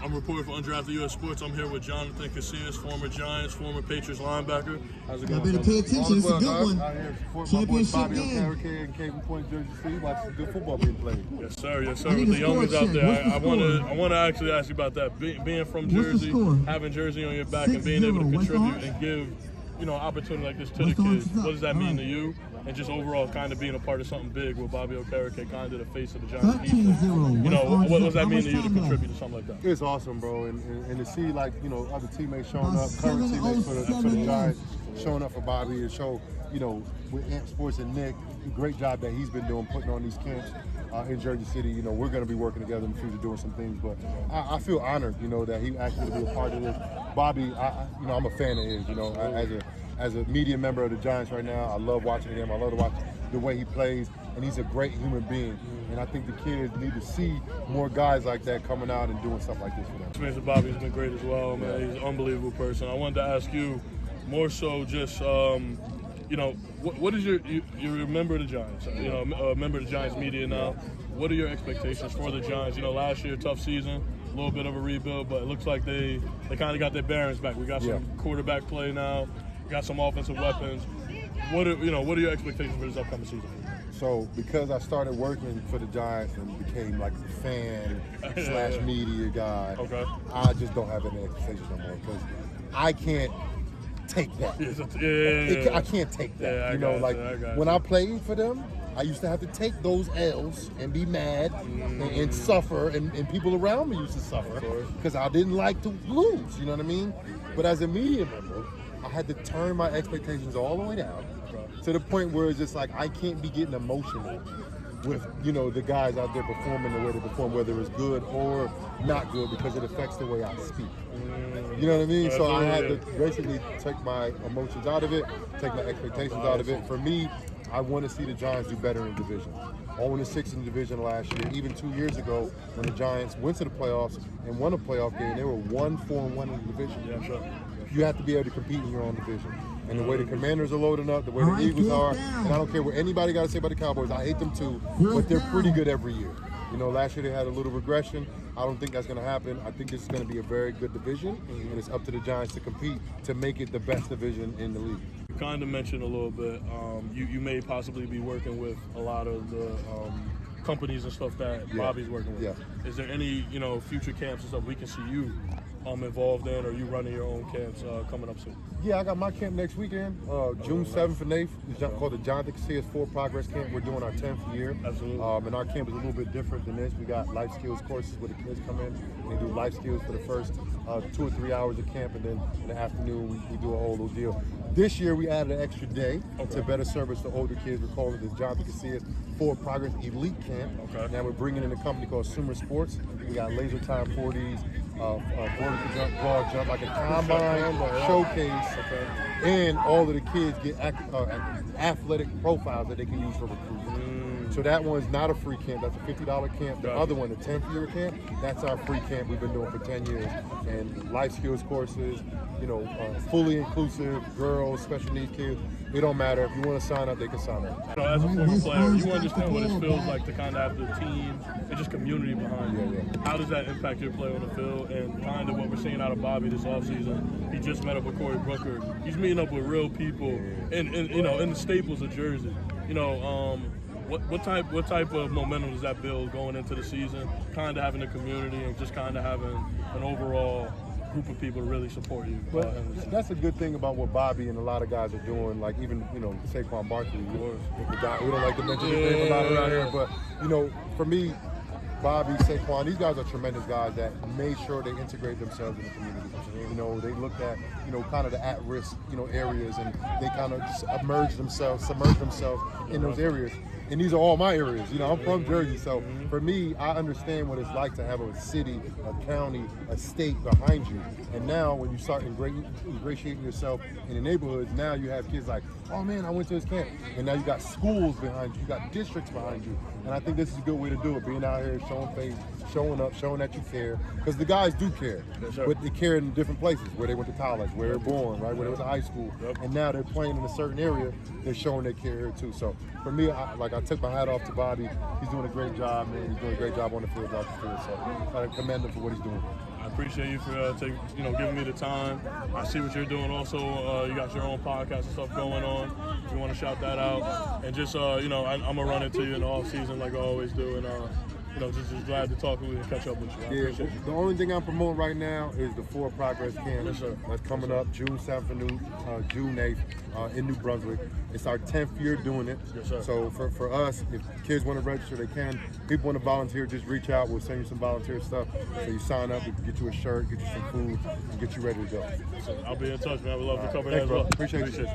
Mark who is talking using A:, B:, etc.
A: I'm reporting for Undrafted U.S. Sports. I'm here with Jonathan Casillas, former Giants, former Patriots linebacker. How's it going?
B: Y'all better pay attention. It's a good one.
C: Out here supporting my boy Bobby O'Carrick in Cable Point, Jersey City, watching good football being played.
A: Yes, sir. Yes, sir. With the youngins out there, I want to actually ask you about that. Being from Jersey, having Jersey on your back, and being able to contribute and give, an opportunity like this to the kids. What does that mean to you? And just overall, kind of being a part of something big with Bobby O'Carrick, kind of the face of the Giants. What does that mean to you to contribute to something like that?
C: It's awesome, bro, and to see other teammates showing up, current teammates for the Giants showing up for Bobby, and show with Amp Sports and Nick, great job that he's been doing putting on these camps in Jersey City. We're going to be working together in the future doing some things, but I feel honored, that he asked me to be a part of this. Bobby, I'm a fan of his, as a media member of the Giants right now. I love watching him. I love to watch the way he plays, and he's a great human being. And I think the kids need to see more guys like that coming out and doing stuff like this for them.
A: Experience with Bobby's been great as well, man. He's an unbelievable person. I wanted to ask you more so just, what is you're a member of the Giants, a member of the Giants media now. What are your expectations for the Giants? Last year, tough season, a little bit of a rebuild, but it looks like they kind of got their bearings back. We got some quarterback play now. Got some offensive weapons. What are your expectations for this upcoming season?
C: So because I started working for the Giants and became like a fan / media guy, I just don't have any expectations no more because I can't take that. I can't take that. When I played for them, I used to have to take those L's and be mad and suffer, and people around me used to suffer because I didn't like to lose. You know what I mean? But as a media member, I had to turn my expectations all the way down to the point where it's just like I can't be getting emotional with the guys out there performing the way they perform, whether it's good or not good, because it affects the way I speak. You know what I mean? So I had to basically take my emotions out of it, take my expectations out of it. For me, I want to see the Giants do better in the division. 0-6 in the division last year. Even 2 years ago, when the Giants went to the playoffs and won a playoff game, they were 1-4-1 in the division.
A: Yeah, sure.
C: You have to be able to compete in your own division. And the way the Commanders are loading up, the way the Eagles are, and I don't care what anybody got to say about the Cowboys, I hate them too, but they're pretty good every year. Last year they had a little regression. I don't think that's going to happen. I think this is going to be a very good division, and it's up to the Giants to compete to make it the best division in the league.
A: You kind of mentioned a little bit, you may possibly be working with a lot of the companies and stuff that Bobby's working with.
C: Yeah.
A: Is there any, future camps and stuff we can see you involved in, or you running your own camps coming up soon?
C: Yeah, I got my camp next weekend, June 7th and 8th. It's called the Jonathan Casillas 4 Progress Camp. We're doing our 10th year.
A: Absolutely.
C: And our camp is a little bit different than this. We got life skills courses where the kids come in and they do life skills for the first 2 or 3 hours of camp, and then in the afternoon we do a whole little deal. This year we added an extra day to better service the older kids. We're calling it the Jonathan Casillas 4 Progress Elite Camp. Now we're bringing in a company called Sumer Sports. We got laser time 40s, vertical jump, broad jump, like a combine showcase, and all of the kids get athletic profiles that they can use for recruiting. So that one's not a free camp. That's a $50 camp. The other one, the 10th year camp, that's our free camp we've been doing for 10 years. And life skills courses, fully inclusive, girls, special needs kids. It don't matter. If you want to sign up, they can sign up.
A: As a former player, you understand what it feels like to kind of have the team and just community behind you. How does that impact your play on the field? And kind of what we're seeing out of Bobby this offseason, he just met up with Corey Brooker. He's meeting up with real people in the staples of Jersey. What type of momentum does that build going into the season? Kind of having a community and just kind of having an overall group of people to really support you.
C: Well, that's a good thing about what Bobby and a lot of guys are doing. Like even Saquon Barkley, we don't like to mention his name a lot around here, but for me, Bobby, Saquon, these guys are tremendous guys that made sure they integrate themselves in the community. They looked at kind of the at-risk areas, and they kind of submerge themselves in those areas. And these are all my areas. I'm from Jersey, so for me, I understand what it's like to have a city, a county, a state behind you. And now when you start ingratiating yourself in the neighborhoods, now you have kids like, oh man, I went to this camp. And now you got schools behind you, you got districts behind you. And I think this is a good way to do it, being out here, showing face, showing up, showing that you care, because the guys do care.
A: Yes, sir.
C: But they care in different places, where they went to college, where they're born, right, where they went to high school, and now they're playing in a certain area. They're showing they care here too. So for me, I took my hat off to Bobby. He's doing a great job, man. He's doing a great job on the field, off the field. So I commend him for what he's doing.
A: I appreciate you for giving me the time. I see what you're doing. Also, you got your own podcast and stuff going on. If you want to shout that out, and just I'm gonna run into you in the off season like I always do, and just glad to talk with you and catch up with you. I appreciate you.
C: The only thing I'm promoting right now is the Forward Progress Camp.
A: Yes, sir.
C: That's coming up June 7th and June 8th in New Brunswick. It's our 10th year doing it.
A: Yes, sir.
C: So for us, if kids want to register, they can. People want to volunteer, just reach out. We'll send you some volunteer stuff. So you sign up, we can get you a shirt, get you some food, and get you ready to go.
A: I'll be in touch, man. We'd love to cover
C: Thanks,
A: that as well.
C: Appreciate you.